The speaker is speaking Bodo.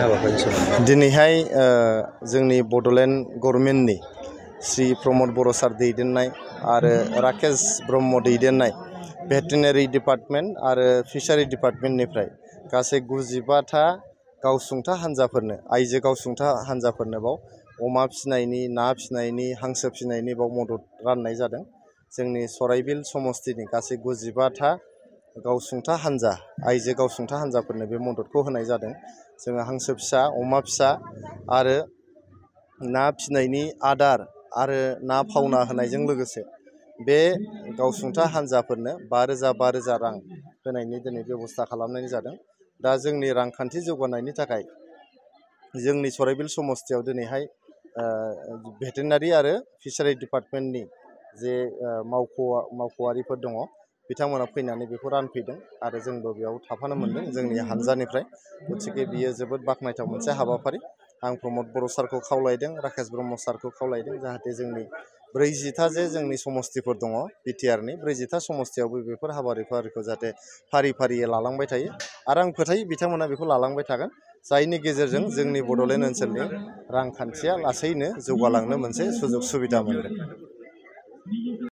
हाबाफारिनि सोमोन्दै दिनैहाय जोंनि बड'लेण्ड गभर्नमेन्टनि श्री प्रमद बर' सार दैदेननाय आरो राकेश ब्रह्म दैदेननाय भेटेनारि डिपार्टमेन्ट आरो फिसारि डिपार्टमेन्टनिफ्राय गासै 95था गावसुंथा हान्जाफोरनो आइजो गावसुंथा हान्जाफोरनो बाव अमा फिसिनायनि ना फिसिनायनि हांसो फिसिनायनि बाव मदद राननाय जादों। जोंनि सराइबिल समस्तिनि गासै 95था गावसुंथा हान्जा आइजो गावसुंथा हान्जाफोरनो बे मददखौ होनाय जादों। जोङो हांसो फिसा अमा फिसा आरो ना फिसिनायनि आदार आरो ना फावना होनायजों लोगोसे बे गावसुंथा हान्जाफोरनो 5,000 रां होनायनि दिनै बेबस्था खालामनाय जादों। दा जोंनि रांखान्थि जौगानायनि थाखाय जोंनि सराइबिल समस्तियाव दिनैहाय भेटेनारि आरो फिसारि डिपार्टमेन्टनि जे मावख'आरिफोर दङ बिथांमोना फैनानै बेखौ रानफैदों आरो जोंबो बेयाव थाफानो मोनदों जोंनि हान्जानिफ्राय। गतिके बियो जोबोद बाख्नायथाव मोनसे हाबाफारि। आं प्रमद बर' सारखौ खावलायदों राकेश ब्रह्म सारखौ खावलायदों जाहाथे जोंनि 40था जे जोंनि समस्तिफोर दङ बिटिआरनि 40था समस्तियावबो बेफोर हाबाफारिखौ जाहाथे फारि फारियै लालांबाय थायो आरो आं फोथायो बिथांमोना बेखौ लालांबाय थागोन जायनि गेजेरजों जोंनि बड'लेण्ड ओनसोलनि रांखान्थिया लासैनो जौगालांनो मोनसे सुजुग सुबिदा मोनगोन।